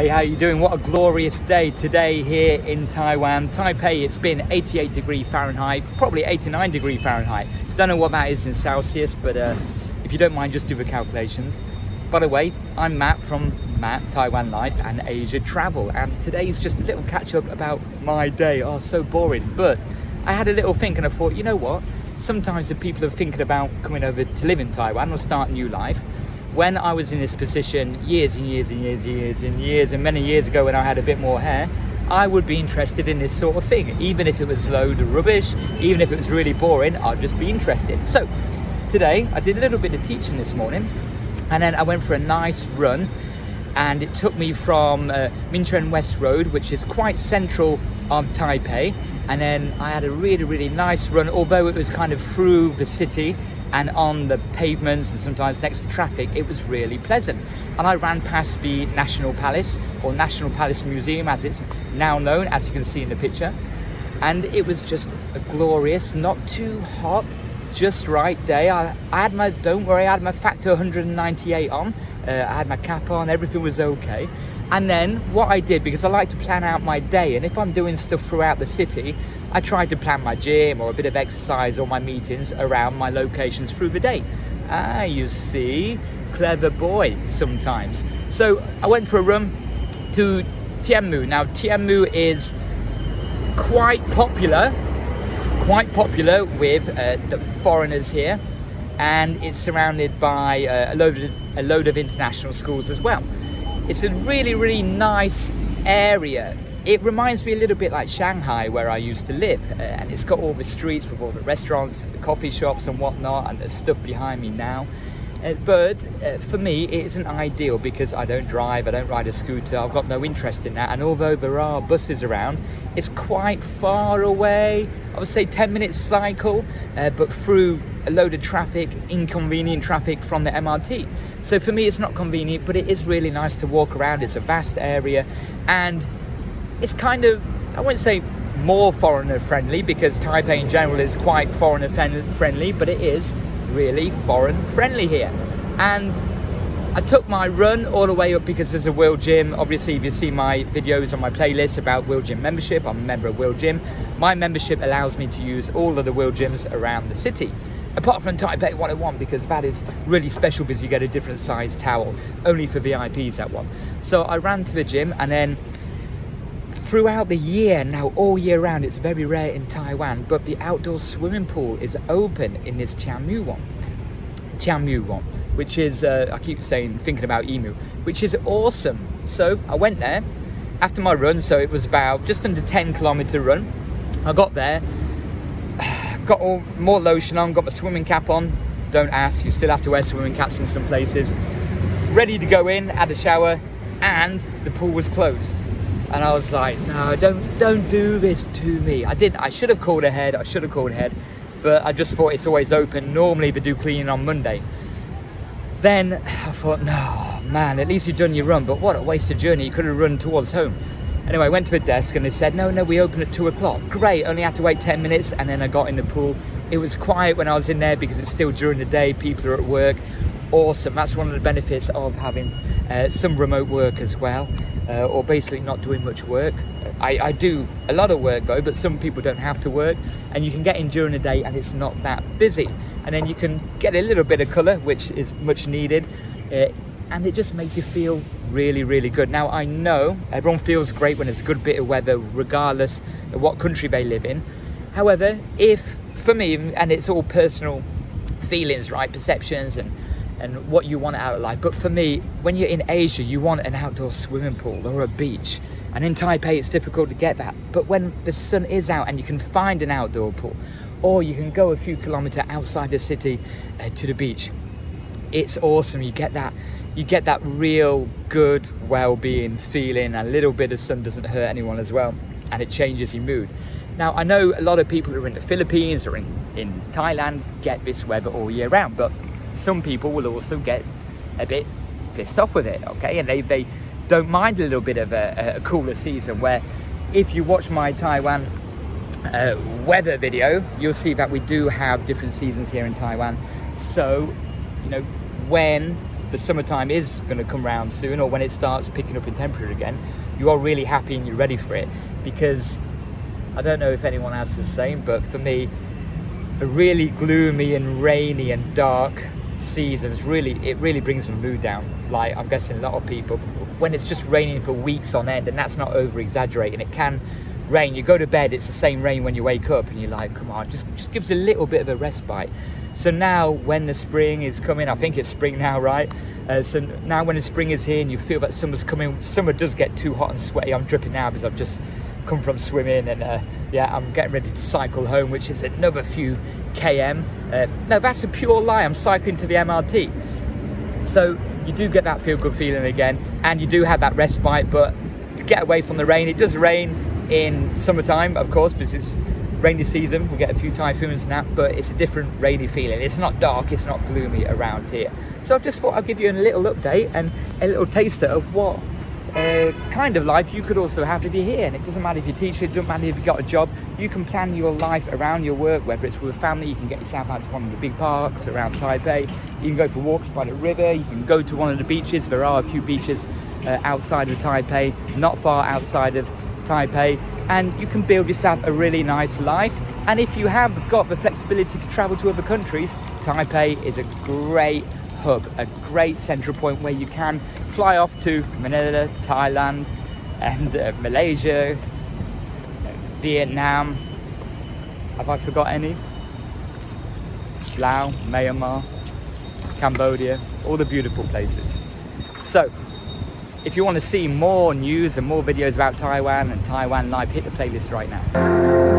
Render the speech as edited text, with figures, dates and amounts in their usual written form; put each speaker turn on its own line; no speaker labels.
Hey, how you doing? What a glorious day today here in Taiwan. Taipei, it's been 88 degrees Fahrenheit, probably 89 degrees Fahrenheit. Don't know what that is in Celsius, but if you don't mind, just do the calculations. By the way, I'm Matt from Matt Taiwan Life and Asia Travel, and today's just a little catch up about my day. Oh, so boring. But I had a little think and I thought, you know what? Sometimes if people are thinking about coming over to live in Taiwan or start a new life, when I was in this position years and many years ago when I had a bit more hair, I would be interested in this sort of thing. Even if it was a load of rubbish, even if it was really boring, I'd just be interested. So today I did a little bit of teaching this morning, and then I went for a nice run, and it took me from Yangmingshan West Road, which is quite central of Taipei, and then I had a really nice run, although it was kind of through the city and on the pavements and sometimes next to traffic. It was really pleasant. And I ran past the National Palace, or National Palace Museum as it's now known, as you can see in the picture. And it was just a glorious, not too hot, just right day. I had my, don't worry, I had my factor 198 on. I had my cap on, everything was okay. And then what I did, because I like to plan out my day, and if I'm doing stuff throughout the city, I try to plan my gym or a bit of exercise or my meetings around my locations through the day. Ah, you see, clever boy sometimes. So I went for a run to Tianmu. Now Tianmu is quite popular with the foreigners here, and it's surrounded by a load of international schools as well. It's a really nice area. It reminds me a little bit like Shanghai, where I used to live, and it's got all the streets with all the restaurants, the coffee shops and whatnot, and there's stuff behind me now. But for me, it isn't ideal because I don't drive, I don't ride a scooter, I've got no interest in that. And although there are buses around, it's quite far away. I would say 10-minute cycle, but through a load of traffic, inconvenient traffic from the MRT. So for me, it's not convenient, but it is really nice to walk around. It's a vast area, and it's kind of, I wouldn't say more foreigner friendly, because Taipei in general is quite foreigner friendly, but it is really foreign friendly here. And I took my run all the way up because there's a World Gym. Obviously, if you see my videos on my playlist about World Gym membership, I'm a member of World Gym. My membership allows me to use all of the World Gyms around the city, apart from Taipei 101, because that is really special because you get a different size towel, only for VIPs, that one. So I ran to the gym, and then throughout the year, now all year round, it's very rare in Taiwan, but the outdoor swimming pool is open in this Tianmu one, which is, I keep saying, thinking about emu, which is awesome. So I went there after my run, so it was about just under 10-kilometer run. I got there, got more lotion on, got my swimming cap on. Don't ask, you still have to wear swimming caps in some places. Ready to go in, had a shower, and the pool was closed. And I was like, no, don't do this to me. I should have called ahead, but I just thought it's always open. Normally they do cleaning on Monday. Then I thought, no, man, at least you've done your run, but what a wasted journey. You could have run towards home. Anyway, I went to the desk and they said, no, we open at 2 o'clock. Great, only had to wait 10 minutes, and then I got in the pool. It was quiet when I was in there because it's still during the day, people are at work. Awesome, that's one of the benefits of having some remote work as well. Or basically not doing much work. I do a lot of work though, but some people don't have to work, and you can get in during the day and it's not that busy, and then you can get a little bit of colour, which is much needed, and it just makes you feel really good. Now I know everyone feels great when it's a good bit of weather, regardless of what country they live in. However, if for me, and it's all personal feelings, right, perceptions and what you want out of life. But for me, when you're in Asia, you want an outdoor swimming pool or a beach. And in Taipei, it's difficult to get that. But when the sun is out and you can find an outdoor pool, or you can go a few kilometers outside the city to the beach, it's awesome. You get that real good well-being feeling. A little bit of sun doesn't hurt anyone as well, and it changes your mood. Now, I know a lot of people who are in the Philippines or in Thailand get this weather all year round, but some people will also get a bit pissed off with it, okay? And they don't mind a little bit of a cooler season, where if you watch my Taiwan weather video, you'll see that we do have different seasons here in Taiwan. So, you know, when the summertime is going to come round soon, or when it starts picking up in temperature again, you are really happy and you're ready for it. Because I don't know if anyone else is the same, but for me, a really gloomy and rainy and dark seasons it really brings my mood down. Like, I'm guessing a lot of people, when it's just raining for weeks on end, and that's not over exaggerating, it can rain, you go to bed, it's the same rain when you wake up, and you're like, come on, just gives a little bit of a respite. So now when the spring is coming, I think it's spring now, right? So now when the spring is here and you feel that summer's coming, summer does get too hot and sweaty. I'm dripping now because I've just come from swimming, and yeah, I'm getting ready to cycle home, which is another few km. No, that's a pure lie, I'm cycling to the MRT. So you do get that feel-good feeling again, and you do have that respite. But to get away from the rain, it does rain in summertime, of course, because it's rainy season, we get a few typhoons and that, but it's a different rainy feeling. It's not dark, it's not gloomy around here. So I just thought I'd give you a little update and a little taster of what kind of life you could also have if you're here. And it doesn't matter if you're a teacher, it doesn't matter if you've got a job, you can plan your life around your work, whether it's with a family. You can get yourself out to one of the big parks around Taipei, you can go for walks by the river, you can go to one of the beaches. There are a few beaches outside of Taipei, not far outside of Taipei, and you can build yourself a really nice life. And if you have got the flexibility to travel to other countries, Taipei is a great hub, a great central point where you can fly off to Manila, Thailand, and Malaysia, Vietnam. Have I forgot any? Laos, Myanmar, Cambodia, all the beautiful places. So if you want to see more news and more videos about Taiwan and Taiwan life, hit the playlist right now.